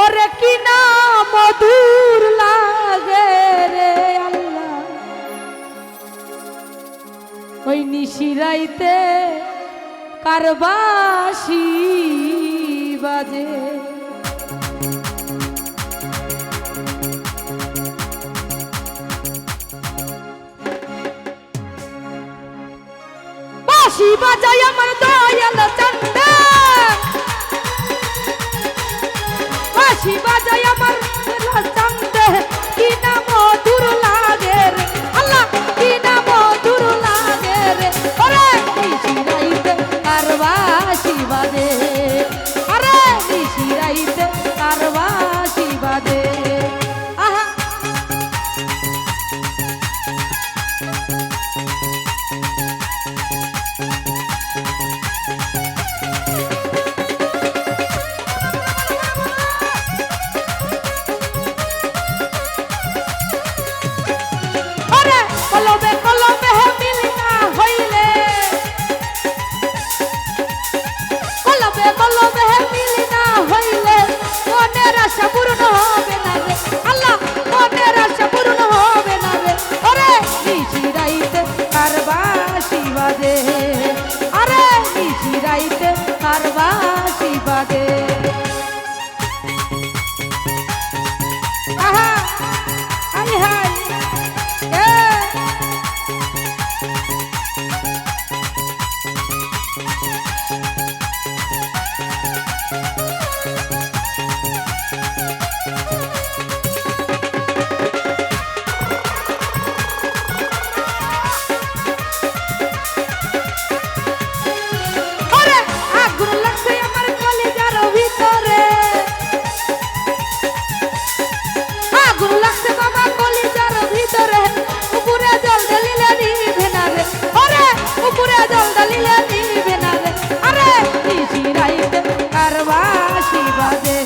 ওরে কি না মধুর লাগে রে আল্লাহ ওই নিশিরাইতে কারবাসি বাজে বাঁশি বাজায় আমার দয়াল চান্দা বাঁশি বাজায় আমার দয়াল চান্দা কি না মধুর লাগে রে আল্লাহ কি না মধুর লাগে রে ওরে নিশিরাইতে কারবাসি বাজে আরে নিশিরাইতে কারবাসি বাজে আহা কলবে কলবে মিলনা হইলে কলবে কলবে মিলনা হইলে মনের আশা পূর্ণ হবে না রে আল্লাহ মনের আশা পূর্ণ হবে না রে ওরে নিশিরাইতে কারবাসি বাজে আরে নিশিরাইতে কারবাসি বাজে আহা আই হাই কারবাসি বাজে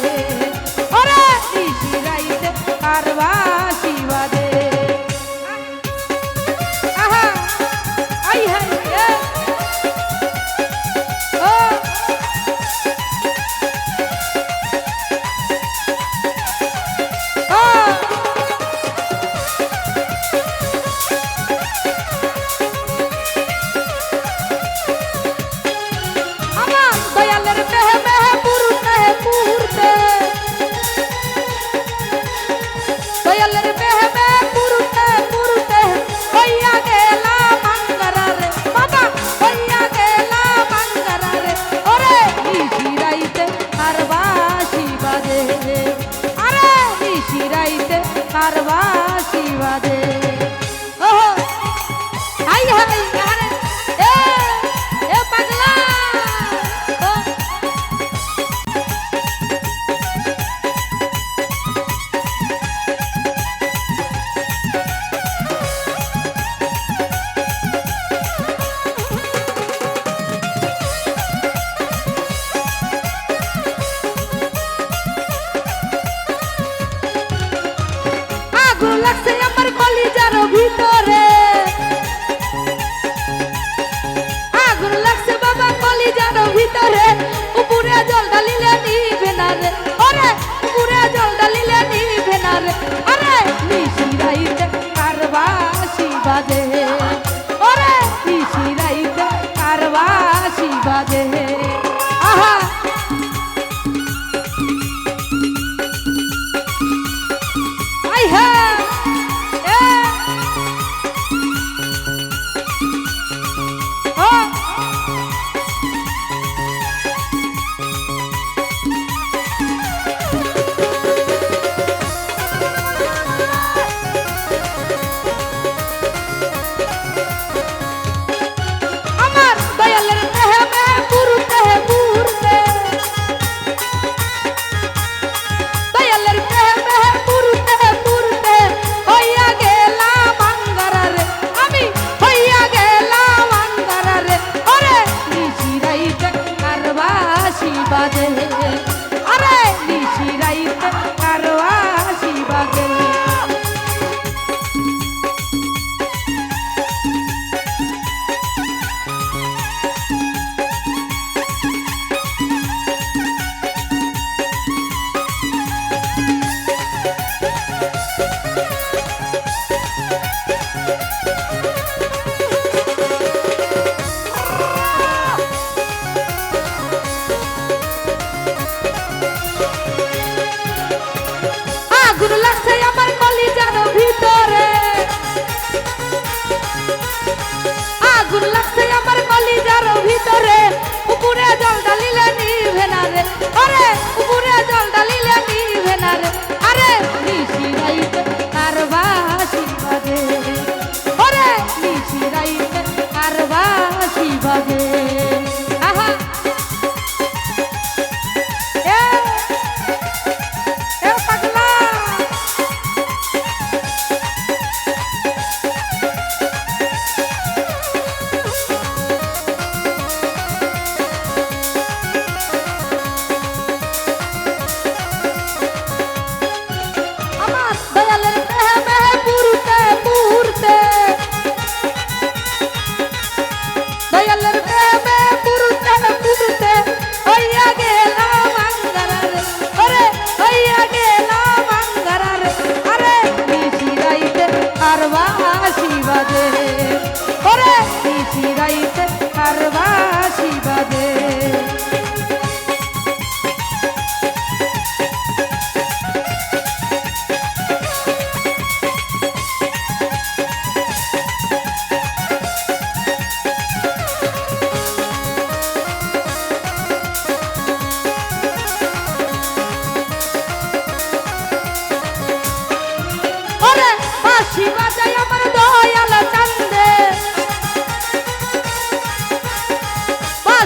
ওরে নিশিরাইতে কারবাসি বাজে আহা আই হাই ও আমার দয়ালের মেহে মেহে পুরুতে পুরতে দয়ালের মেহে মেহে পুরুতে পুরতে হইয়া গেলা মাঙ্গারা রে বাবা হইয়া গেলা মাঙ্গারা রে ওরে নিশিরাইতে কারবাসি বাজে আরে নিশিরাইতে কারবাসি বাজে ওহো হাই হাই আরে এ পাগলা আগুন লাগছে আমার কলিজার ভিতরে আগুন লাগছে বাবা কলিজার ভিতরে উপরে জল ঢালিলে নিবে না রে ওরে উপরে জল ঢালিলে নিবে না রে আরে নিশিরাইতে কারবাসি বাজে ওরে নিশিরাইতে কারবাসি বাজে আহা আই হা আমার দয়ালের মেহে মেহে পুরুত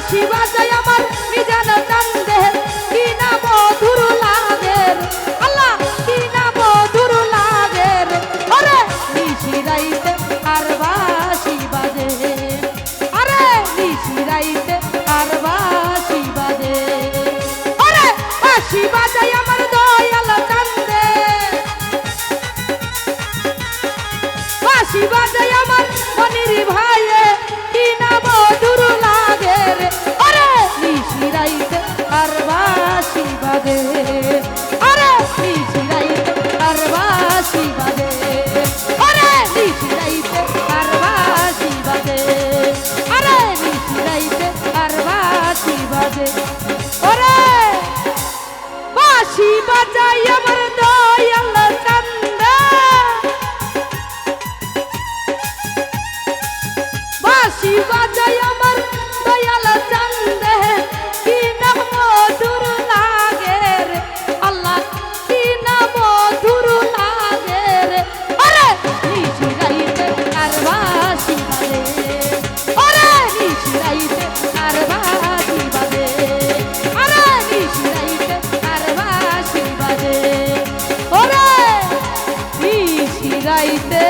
বাঁশি বাজায় আমার মিজান কান্দে কি না মধুর লাগে আল্লাহ কি না মধুর লাগে ওরে নিশিরাইতে আর বাঁশি বাজে আরে নিশিরাইতে আর বাঁশি বাজে ওরে বাঁশি বাজায় আমার দয়াল কান্দে বাঁশি বাজায় আমার মনির ভাইয়ে কি না মধুর লাগে রে আরে নিশিরাইতে আর বাঁশি বাজে আরে নিশিরাইতে আর বাঁশি বাজে আরে নিশিরাইতে আর বাঁশি বাজে আরে নিশিরাইতে আর বাঁশি বাজে ওরে বাঁশি বাজাই আমার দয়াল কান্দে বাঁশি বাজাই আমার দয়াল কান্দে কি না মধুর লাগে রে আল্লাহ কি না মধুর লাগে রে আরে নিশিরাইতে আর বাঁশি বাজে আরে নিশিরাইতে আর বাঁশি বাজে আরে নিশিরাইতে আর বাঁশি বাজে ওরে নিশিরাইতে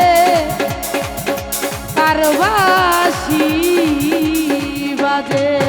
আর বাঁশি বাজে।